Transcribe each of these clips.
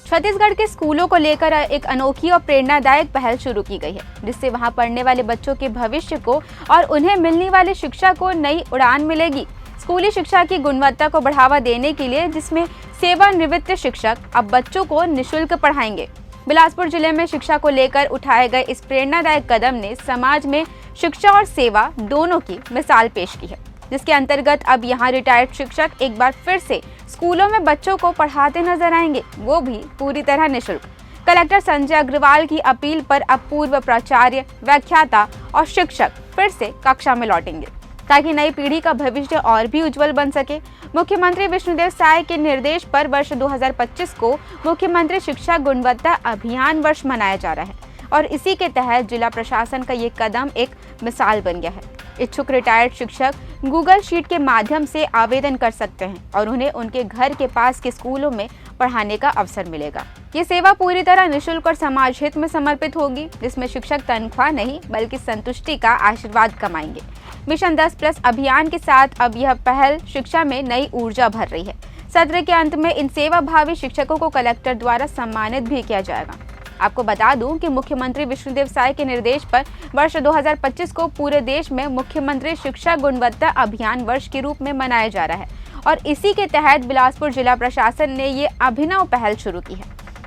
छत्तीसगढ़ के स्कूलों को लेकर एक अनोखी और प्रेरणादायक पहल शुरू की गई है, जिससे वहां पढ़ने वाले बच्चों के भविष्य को और उन्हें मिलने वाली शिक्षा को नई उड़ान मिलेगी। स्कूली शिक्षा की गुणवत्ता को बढ़ावा देने के लिए जिसमें सेवानिवृत्त शिक्षक अब बच्चों को निःशुल्क पढ़ाएंगे। बिलासपुर जिले में शिक्षा को लेकर उठाए गए इस प्रेरणादायक कदम ने समाज में शिक्षा और सेवा दोनों की मिसाल पेश की है, जिसके अंतर्गत अब यहाँ रिटायर्ड शिक्षक एक बार फिर से स्कूलों में बच्चों को पढ़ाते नजर आएंगे, वो भी पूरी तरह निःशुल्क। कलेक्टर संजय अग्रवाल की अपील पर अब पूर्व प्राचार्य, व्याख्याता और शिक्षक फिर से कक्षा में लौटेंगे, ताकि नई पीढ़ी का भविष्य और भी उज्जवल बन सके। मुख्यमंत्री विष्णुदेव साय के निर्देश पर वर्ष 2025 को मुख्यमंत्री शिक्षा गुणवत्ता अभियान वर्ष मनाया जा रहा है और इसी के तहत जिला प्रशासन का ये कदम एक मिसाल बन गया है। इच्छुक रिटायर्ड शिक्षक गूगल शीट के माध्यम से आवेदन कर सकते हैं और उन्हें उनके घर के पास के स्कूलों में पढ़ाने का अवसर मिलेगा। ये सेवा पूरी तरह निःशुल्क और समाज हित में समर्पित होगी, जिसमें शिक्षक तनख्वाह नहीं बल्कि संतुष्टि का आशीर्वाद कमाएंगे। मिशन 10+ अभियान के साथ अब यह पहल शिक्षा में नई ऊर्जा भर रही है। सत्र के अंत में इन सेवाभावी शिक्षकों को कलेक्टर द्वारा सम्मानित भी किया जाएगा। आपको बता दूं कि मुख्यमंत्री विष्णुदेव साय के निर्देश पर वर्ष 2025 को पूरे देश में मुख्यमंत्री शिक्षा गुणवत्ता अभियान वर्ष के रूप में मनाया जा रहा है और इसी के तहत बिलासपुर जिला प्रशासन ने ये अभिनव पहल शुरू की है।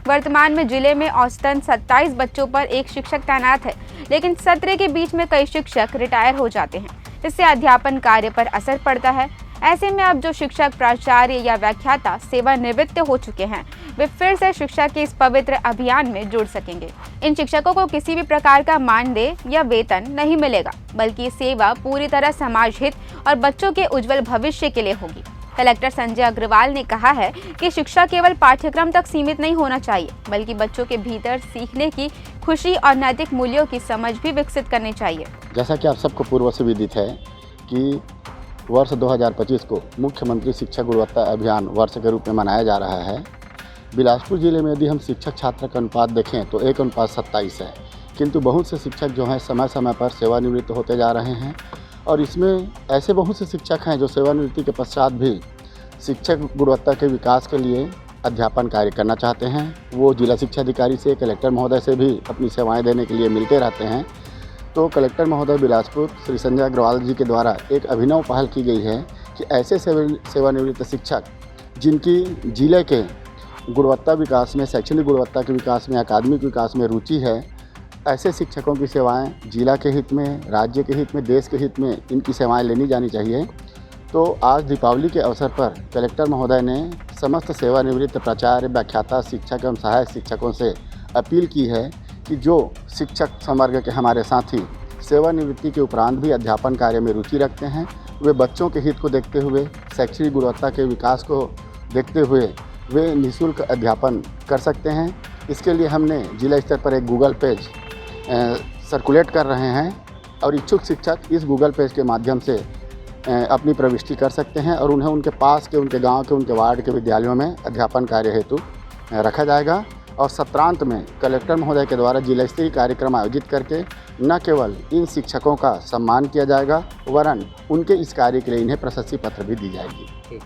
वर्तमान में जिले में औसतन 27 बच्चों पर एक शिक्षक तैनात है, लेकिन सत्र के बीच में कई शिक्षक रिटायर हो जाते हैं, इससे अध्यापन कार्य पर असर पड़ता है। ऐसे में अब जो शिक्षक, प्राचार्य या व्याख्याता सेवानिवृत्त हो चुके हैं, वे फिर से शिक्षा के इस पवित्र अभियान में जुड़ सकेंगे। इन शिक्षकों को किसी भी प्रकार का मानदेय या वेतन नहीं मिलेगा, बल्कि ये सेवा पूरी तरह समाज हित और बच्चों के उज्जवल भविष्य के लिए होगी। कलेक्टर संजय अग्रवाल ने कहा है कि शिक्षा केवल पाठ्यक्रम तक सीमित नहीं होना चाहिए, बल्कि बच्चों के भीतर सीखने की खुशी और नैतिक मूल्यों की समझ भी विकसित करनी चाहिए। जैसा कि आप सबको पूर्व से विदित है कि वर्ष 2025 को मुख्यमंत्री शिक्षा गुणवत्ता अभियान वर्ष के रूप में मनाया जा रहा है। बिलासपुर जिले में यदि हम शिक्षक छात्र का अनुपात देखें तो 1:27 है, किंतु बहुत से शिक्षक जो हैं समय समय पर सेवानिवृत्त होते जा रहे हैं और इसमें ऐसे बहुत से शिक्षक हैं जो सेवानिवृत्ति के पश्चात भी शिक्षक गुणवत्ता के विकास के लिए अध्यापन कार्य करना चाहते हैं। वो जिला शिक्षा अधिकारी से, कलेक्टर महोदय से भी अपनी सेवाएं देने के लिए मिलते रहते हैं। तो कलेक्टर महोदय बिलासपुर श्री संजय अग्रवाल जी के द्वारा एक अभिनव पहल की गई है कि ऐसे सेवानिवृत्त शिक्षक जिनकी जिले के गुणवत्ता विकास में, शैक्षणिक गुणवत्ता के विकास में, अकादमिक विकास में रुचि है, ऐसे शिक्षकों की सेवाएं जिला के हित में, राज्य के हित में, देश के हित में इनकी सेवाएं लेनी जानी चाहिए। तो आज दीपावली के अवसर पर कलेक्टर महोदय ने समस्त सेवानिवृत्त प्राचार्य, व्याख्याता, शिक्षक एवं सहायक शिक्षकों से अपील की है कि जो शिक्षक संवर्ग के हमारे साथी सेवानिवृत्ति के उपरांत भी अध्यापन कार्य में रुचि रखते हैं, वे बच्चों के हित को देखते हुए, शैक्षणिक गुणवत्ता के विकास को देखते हुए वे निःशुल्क अध्यापन कर सकते हैं। इसके लिए हमने जिला स्तर पर एक गूगल पेज सर्कुलेट कर रहे हैं और इच्छुक शिक्षक इस गूगल पेज के माध्यम से अपनी प्रविष्टि कर सकते हैं और उन्हें उनके पास के, उनके गांव के, उनके वार्ड के विद्यालयों में अध्यापन कार्य हेतु रखा जाएगा। और सत्रांत में कलेक्टर महोदय के द्वारा जिला स्तरीय कार्यक्रम आयोजित करके न केवल इन शिक्षकों का सम्मान किया जाएगा, वरन उनके इस कार्य के लिए इन्हें प्रशस्ति पत्र भी दी जाएगी।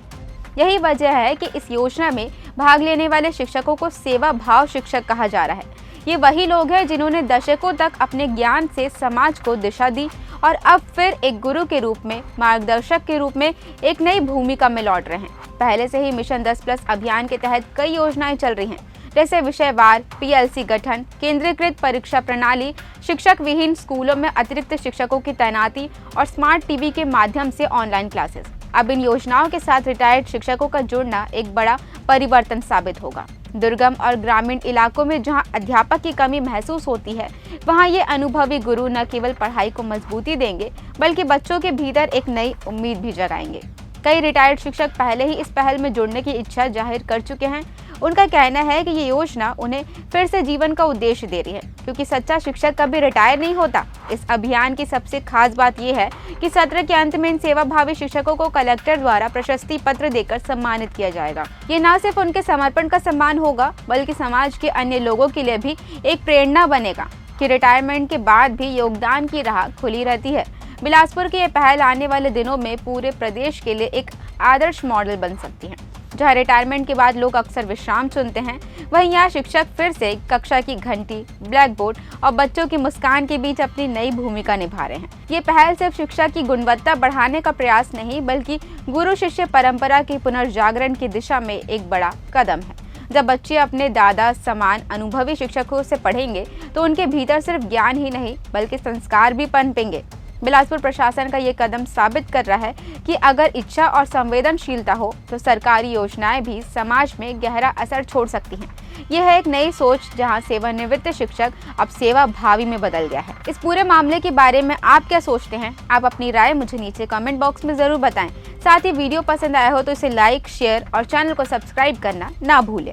यही वजह है कि इस योजना में भाग लेने वाले शिक्षकों को सेवा भाव शिक्षक कहा जा रहा है। ये वही लोग हैं जिन्होंने दशकों तक अपने ज्ञान से समाज को दिशा दी और अब फिर एक गुरु के रूप में, मार्गदर्शक के रूप में एक नई भूमिका में लौट रहे हैं। पहले से ही मिशन 10+ अभियान के तहत कई योजनाएं चल रही हैं, जैसे विषयवार PLC गठन, केंद्रीकृत परीक्षा प्रणाली, शिक्षक विहीन स्कूलों में अतिरिक्त शिक्षकों की तैनाती और स्मार्ट टीवी के माध्यम से ऑनलाइन क्लासेस। अब इन योजनाओं के साथ रिटायर्ड शिक्षकों का जुड़ना एक बड़ा परिवर्तन साबित होगा। दुर्गम और ग्रामीण इलाकों में जहां अध्यापक की कमी महसूस होती है, वहां ये अनुभवी गुरु न केवल पढ़ाई को मजबूती देंगे, बल्कि बच्चों के भीतर एक नई उम्मीद भी जगाएंगे। कई रिटायर्ड शिक्षक पहले ही इस पहल में जुड़ने की इच्छा जाहिर कर चुके हैं। उनका कहना है कि ये योजना उन्हें फिर से जीवन का उद्देश्य दे रही है, क्योंकि सच्चा शिक्षक कभी रिटायर नहीं होता। इस अभियान की सबसे खास बात यह है कि सत्र के अंत में इन सेवाभावी शिक्षकों को कलेक्टर द्वारा प्रशस्ति पत्र देकर सम्मानित किया जाएगा। ये न सिर्फ उनके समर्पण का सम्मान होगा, बल्कि समाज के अन्य लोगों के लिए भी एक प्रेरणा बनेगा कि रिटायरमेंट के बाद भी योगदान की राह खुली रहती है। बिलासपुर की ये पहल आने वाले दिनों में पूरे प्रदेश के लिए एक आदर्श मॉडल बन सकती है। जहां रिटायरमेंट के बाद लोग अक्सर विश्राम चुनते हैं, वहीं यहाँ शिक्षक फिर से कक्षा की घंटी, ब्लैक बोर्ड और बच्चों की मुस्कान के बीच अपनी नई भूमिका निभा रहे हैं। ये पहल सिर्फ शिक्षा की गुणवत्ता बढ़ाने का प्रयास नहीं, बल्कि गुरु शिष्य परंपरा के पुनर्जागरण की दिशा में एक बड़ा कदम है। जब बच्चे अपने दादा समान अनुभवी शिक्षकों से पढ़ेंगे तो उनके भीतर सिर्फ ज्ञान ही नहीं बल्कि संस्कार भी पनपेंगे। बिलासपुर प्रशासन का ये कदम साबित कर रहा है कि अगर इच्छा और संवेदनशीलता हो तो सरकारी योजनाएं भी समाज में गहरा असर छोड़ सकती हैं। यह है एक नई सोच जहां सेवानिवृत्त शिक्षक अब सेवा भावी में बदल गया है। इस पूरे मामले के बारे में आप क्या सोचते हैं? आप अपनी राय मुझे नीचे कमेंट बॉक्स में जरूर बताएं। साथ ही वीडियो पसंद आया हो तो इसे लाइक, शेयर और चैनल को सब्सक्राइब करना ना भूलें।